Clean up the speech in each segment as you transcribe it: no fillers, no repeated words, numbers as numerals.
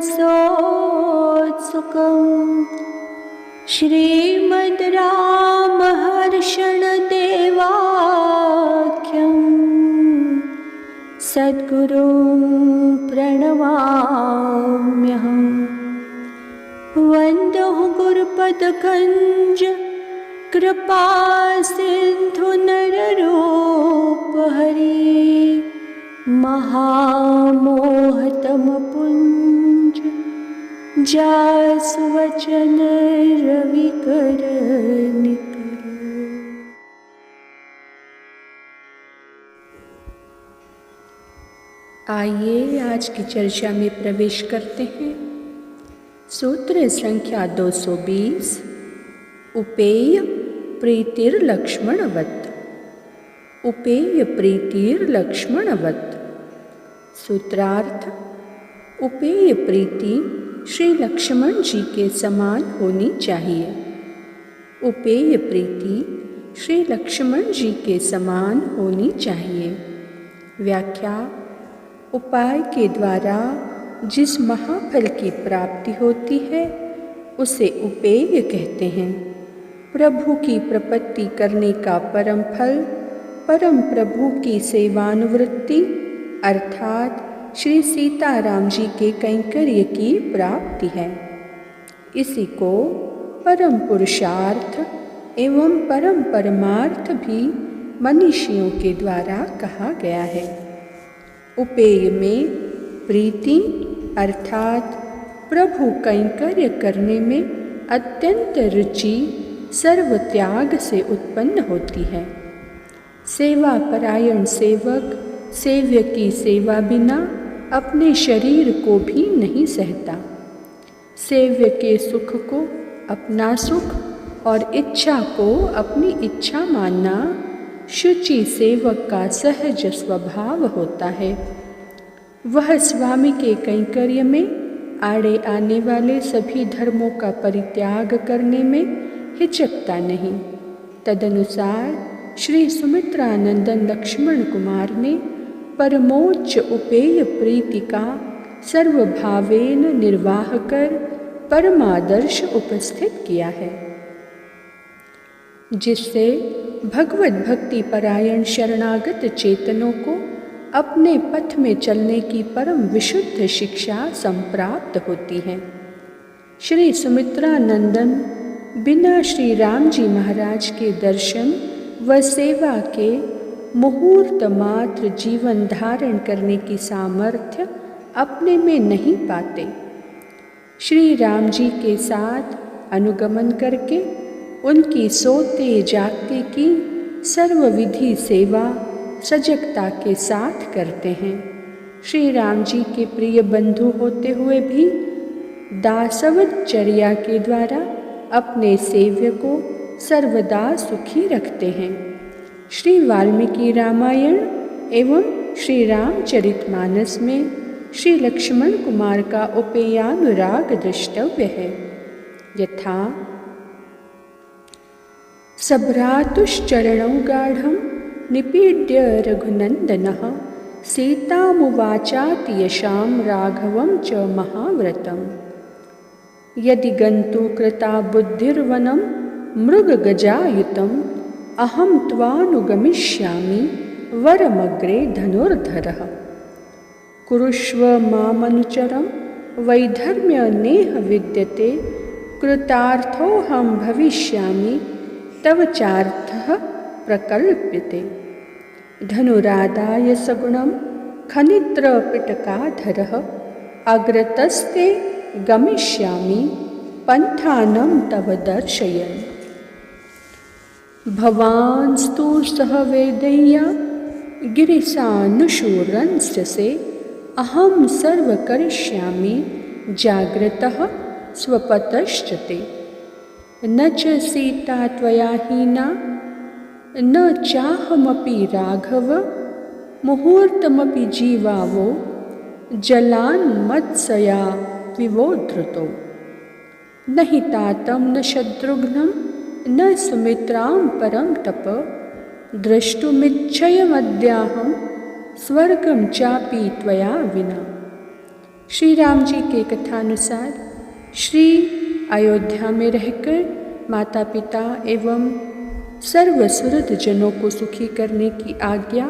सोत्सुकम् श्रीमद् रामहर्षणदेवाख्यम् सद्गुरुं प्रणमाम्यहम्। वन्दो गुरुपदकञ्ज कृपा सिन्धु नररूपहरि महामोहतमपुञ्ज जासुवचन रविकर निकर। आइए आज की चर्चा में प्रवेश करते हैं। सूत्र संख्या 220 उपेय प्रीतिर्लक्ष्मणवत्। उपेय प्रीतिर्लक्ष्मणवत्। सूत्रार्थ: उपेय प्रीति श्री लक्ष्मण जी के समान होनी चाहिए। उपेय प्रीति श्री लक्ष्मण जी के समान होनी चाहिए। व्याख्या: उपाय के द्वारा जिस महाफल की प्राप्ति होती है उसे उपेय कहते हैं। प्रभु की प्रपत्ति करने का परम फल परम प्रभु की सेवानुवृत्ति अर्थात श्री सीताराम जी के कैंकर्य की प्राप्ति है। इसी को परम पुरुषार्थ एवं परम परमार्थ भी मनीषियों के द्वारा कहा गया है। उपेय में प्रीति अर्थात प्रभु कैंकर्य करने में अत्यंत रुचि सर्व त्याग से उत्पन्न होती है। सेवा परायण सेवक सेव्य की सेवा बिना अपने शरीर को भी नहीं सहता। सेव्य के सुख को अपना सुख और इच्छा को अपनी इच्छा मानना शुचि सेवक का सहज स्वभाव होता है। वह स्वामी के कैंकर्य में आड़े आने वाले सभी धर्मों का परित्याग करने में हिचकता नहीं। तदनुसार श्री सुमित्रानंदन लक्ष्मण कुमार ने परमोच्च उपेय प्रीति का सर्वभावेन निर्वाह कर परमादर्श उपस्थित किया है, जिससे भगवत भक्ति परायण शरणागत चेतनों को अपने पथ में चलने की परम विशुद्ध शिक्षा संप्राप्त होती है। श्री सुमित्रानंदन बिना श्री राम जी महाराज के दर्शन व सेवा के मुहूर्त मात्र जीवन धारण करने की सामर्थ्य अपने में नहीं पाते। श्री राम जी के साथ अनुगमन करके उनकी सोते जागते की सर्वविधि सेवा सजगता के साथ करते हैं। श्री राम जी के प्रिय बंधु होते हुए भी दासवचर्या के द्वारा अपने सेव्य को सर्वदा सुखी रखते हैं। श्री वाल्मीकि रामायण एवं श्री रामचरितमानस में श्री लक्ष्मण कुमार का उपेयानुराग दृष्टव्य है। यथा सभ्रातुश्चरणौ गाढ़ं निपीड्य रघुनंदनः सीतामुवाचाति यशां राघवं च महाव्रतम्। यदि गन्तु कृता बुद्धिर्वनं मृगगजायुतम् अहं त्वानुगमिष्यामि वरमग्रे धनुर्धरः। कुरुष्व मामनुचरं वैधर्म्य नेह विद्यते कृतार्थोऽहं भविष्यामि तव चार्थः प्रकल्प्यते। धनुरादाय सगुणं खनित्रपिटकाधरः अग्रतस्ते गमिष्यामि पन्थानं तव दर्शयन्। भवांस्तु सह वेदैया गिरिशानुशूरंस्य अहं सर्व करिष्यामि जाग्रतः स्वपतश्च ते। न च सीता त्वया हीना न चाहमपि राघव मुहूर्तमपि जीवावो जलान्मत्सया विवोद्धृतो। न हि तातं न शत्रुघ्नं न सुमित्रां परं तप द्रष्टुमिच्छयमद्याहं स्वर्गं चापि त्वया विना। श्री राम जी के कथानुसार श्री अयोध्या में रहकर माता पिता एवं सर्व सुहृद जनों को सुखी करने की आज्ञा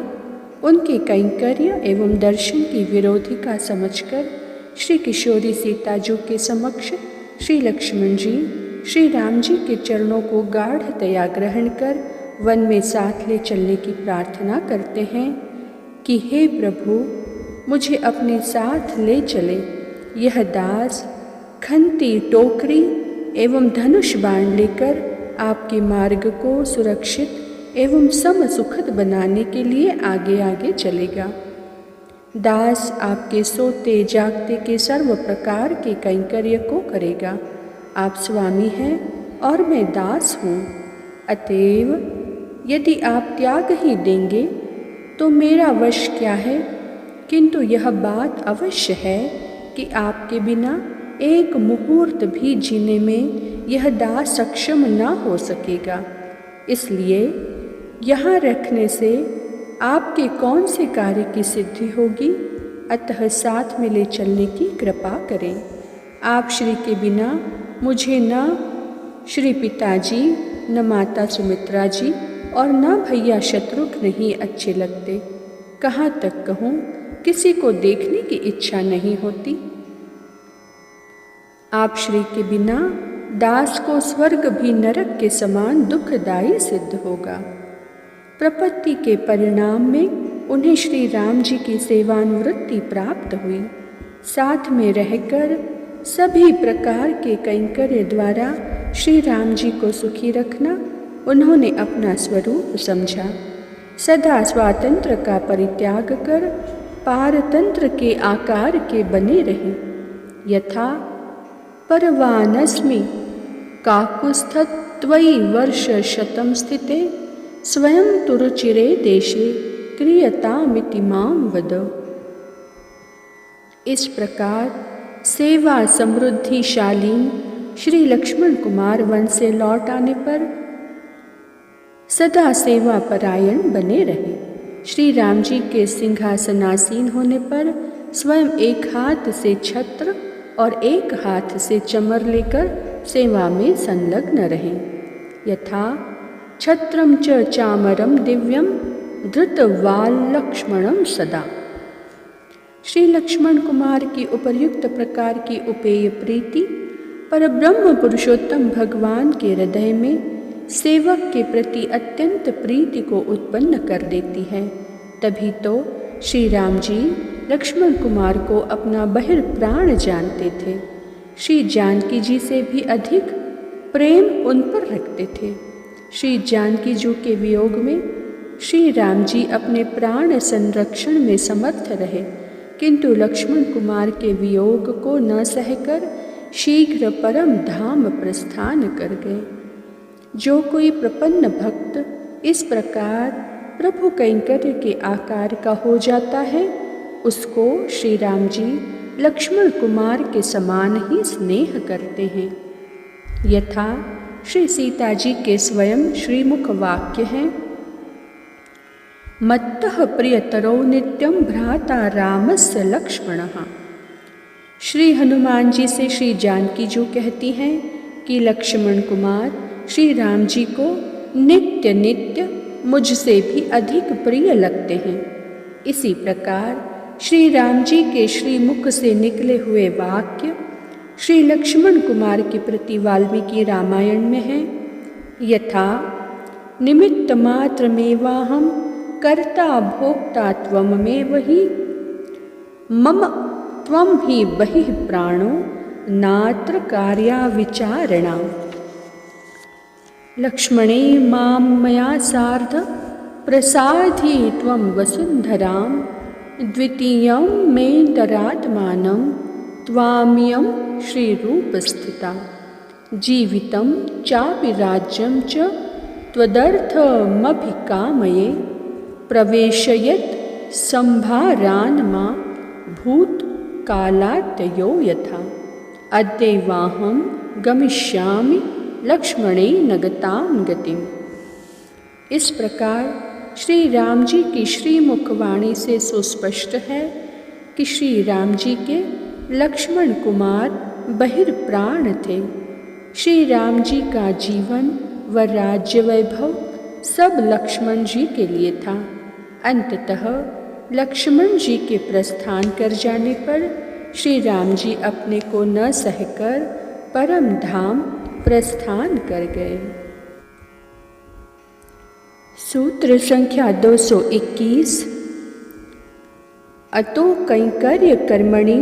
उनके कैंकर्य एवं दर्शन की विरोधिता समझकर श्री किशोरी सीता जी के समक्ष श्री लक्ष्मण जी श्री राम जी के चरणों को गाढ़तया ग्रहण कर वन में साथ ले चलने की प्रार्थना करते हैं कि हे प्रभु, मुझे अपने साथ ले चले। यह दास खंती टोकरी एवं धनुष बाण लेकर आपके मार्ग को सुरक्षित एवं सम सुखद बनाने के लिए आगे आगे चलेगा। दास आपके सोते जागते के सर्व प्रकार के कैंकर्य को करेगा। आप स्वामी हैं और मैं दास हूँ, अतएव यदि आप त्याग ही देंगे तो मेरा वश क्या है, किंतु यह बात अवश्य है कि आपके बिना एक मुहूर्त भी जीने में यह दास सक्षम न हो सकेगा। इसलिए यहाँ रखने से आपके कौन से कार्य की सिद्धि होगी, अतः साथ में ले चलने की कृपा करें। आप श्री के बिना मुझे न श्री पिताजी, न माता सुमित्रा जी और न भैया शत्रुघ्न ही अच्छे लगते। कहाँ तक कहूँ, किसी को देखने की इच्छा नहीं होती। आप श्री के बिना दास को स्वर्ग भी नरक के समान दुखदायी सिद्ध होगा। प्रपत्ति के परिणाम में उन्हें श्री राम जी की सेवानिवृत्ति प्राप्त हुई। साथ में रहकर सभी प्रकार के कैंकर्य द्वारा श्री राम जी को सुखी रखना उन्होंने अपना स्वरूप समझा। सदा स्वातंत्र का परित्याग कर पारतंत्र के आकार के बने रहे। यथा परवानस्मि काकुत्स्थत्वयि वर्ष शतम स्थिते स्वयं तुरुचिरे देशे क्रियतामिति मां वद। इस प्रकार सेवा समृद्धिशालीन श्री लक्ष्मण कुमार वन से लौट आने पर सदा सेवा परायण बने रहे। श्री राम जी के सिंहासनासीन होने पर स्वयं एक हाथ से छत्र और एक हाथ से चमर लेकर सेवा में संलग्न रहे। यथा छत्रम च चामरम दिव्यम धृतवाल लक्ष्मणम सदा। श्री लक्ष्मण कुमार की उपर्युक्त प्रकार की उपेय प्रीति पर ब्रह्म पुरुषोत्तम भगवान के हृदय में सेवक के प्रति अत्यंत प्रीति को उत्पन्न कर देती है। तभी तो श्री राम जी लक्ष्मण कुमार को अपना बहिर्प्राण जानते थे। श्री जानकी जी से भी अधिक प्रेम उन पर रखते थे। श्री जानकी जी के वियोग में श्री राम जी अपने प्राण संरक्षण में समर्थ रहे, किंतु लक्ष्मण कुमार के वियोग को न सहकर शीघ्र परम धाम प्रस्थान कर गए। जो कोई प्रपन्न भक्त इस प्रकार प्रभु कैंकर्य के आकार का हो जाता है, उसको श्री राम जी लक्ष्मण कुमार के समान ही स्नेह करते हैं। यथा श्री सीता जी के स्वयं श्रीमुख वाक्य हैं, मत्तः प्रियतरो नित्यं भ्राता रामस्य लक्ष्मणः। श्री हनुमान जी से श्री जानकी जी कहती हैं कि लक्ष्मण कुमार श्री राम जी को नित्य नित्य मुझसे भी अधिक प्रिय लगते हैं। इसी प्रकार श्री राम जी के श्रीमुख से निकले हुए वाक्य श्री लक्ष्मण कुमार के प्रति वाल्मीकि रामायण में है। यथा निमित्त मात्रमेवाहं कर्ता भोक्ता त्वमेव हि मम त्वं हि बहिः प्राणो नात्र कार्या विचारणा। लक्ष्मणे मां मया सार्ध प्रसाधि त्वं वसुन्धरां द्वितीयं मेऽन्तरात्मानं त्वामियं श्रीरूपस्थिता। जीवितं चापि राज्यं च त्वदर्थमभिकामये प्रवेशयत् संभारान् मा भूतकालात्ययो यथा। अद्यैवाहं गमिष्यामि लक्ष्मणे नगतां गतिम। इस प्रकार श्री राम जी की श्रीमुख वाणी से सुस्पष्ट है कि श्री राम जी के लक्ष्मण कुमार बहिर्प्राण थे। श्री राम जी का जीवन व राज्य वैभव सब लक्ष्मण जी के लिए था। अंततः लक्ष्मण जी के प्रस्थान कर जाने पर श्री राम जी अपने को न सहकर परम धाम प्रस्थान कर गए। सूत्र संख्या 221। अतो कैंकर्य कर्मणि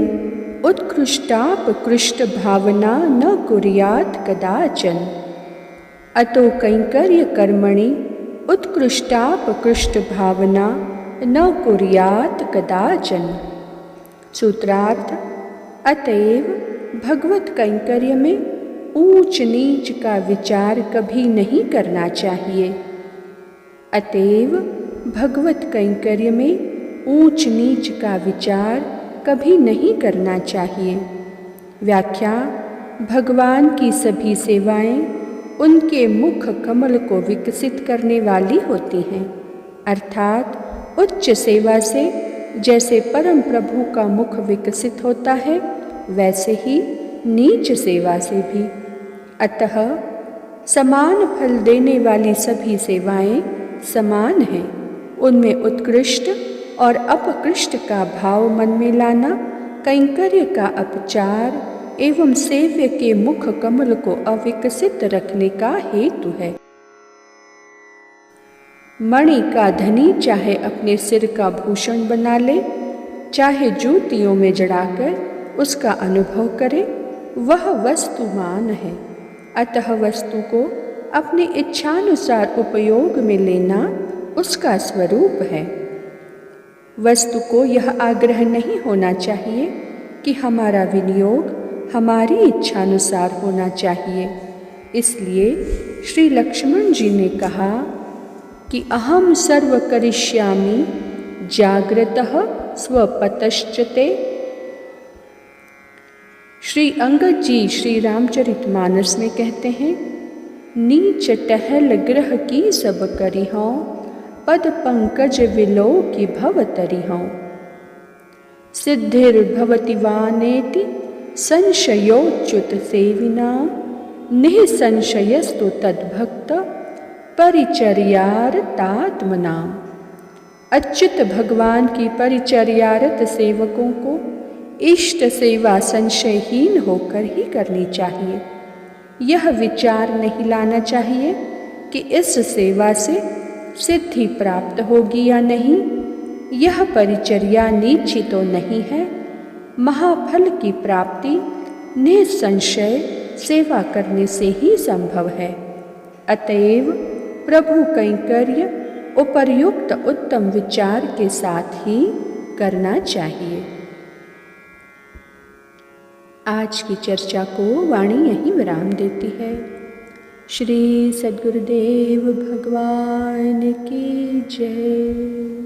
उत्कृष्टापकृष्ट भावना न कुर्यात् कदाचन। अतो कैंकर्य कर्मणि उत्कृष्टापकृष्ट भावना न कुर्यात् कदाचन। सूत्रार्थ: अतएव भगवत कैंकर्य में ऊंच नीच का विचार कभी नहीं करना चाहिए। अतएव भगवत कैंकर्य में ऊंच नीच का विचार कभी नहीं करना चाहिए। व्याख्या: भगवान की सभी सेवाएं उनके मुख कमल को विकसित करने वाली होती हैं। अर्थात उच्च सेवा से जैसे परम प्रभु का मुख विकसित होता है, वैसे ही नीच सेवा से भी। अतः समान फल देने वाली सभी सेवाएं समान हैं। उनमें उत्कृष्ट और अपकृष्ट का भाव मन में लाना कैंकर्य का अपचार एवं सेव्य के मुख कमल को अविकसित रखने का हेतु है। मणि का धनी चाहे अपने सिर का भूषण बना ले, चाहे जूतियों में जड़ाकर उसका अनुभव करे, वह वस्तुमान है। अतः वस्तु को अपनी इच्छानुसार उपयोग में लेना उसका स्वरूप है। वस्तु को यह आग्रह नहीं होना चाहिए कि हमारा विनियोग हमारी इच्छानुसार होना चाहिए। इसलिए श्री लक्ष्मण जी ने कहा कि अहम सर्व करिष्यामि जाग्रतः स्वपतश्चते। श्री अंगद जी श्री रामचरितमानस में कहते हैं, नीच टहल ग्रह की सब करिहों, पद पंकज विलो की भव तरिहों। सिद्धिर्भवति वानेति संशयोच्युत सेविनां, निःसंशयस्तु तद्भक्त परिचर्यारतात्मनाम्। अच्युत भगवान की परिचर्यारत सेवकों को इष्ट सेवा संशयहीन होकर ही करनी चाहिए। यह विचार नहीं लाना चाहिए कि इस सेवा से सिद्धि प्राप्त होगी या नहीं, यह परिचर्या नीची तो नहीं है। महाफल की प्राप्ति निसंशय सेवा करने से ही संभव है। अतएव प्रभु कैंकर्य उपर्युक्त उत्तम विचार के साथ ही करना चाहिए। आज की चर्चा को वाणी यहीं विराम देती है। श्री सद्गुरुदेव भगवान की जय।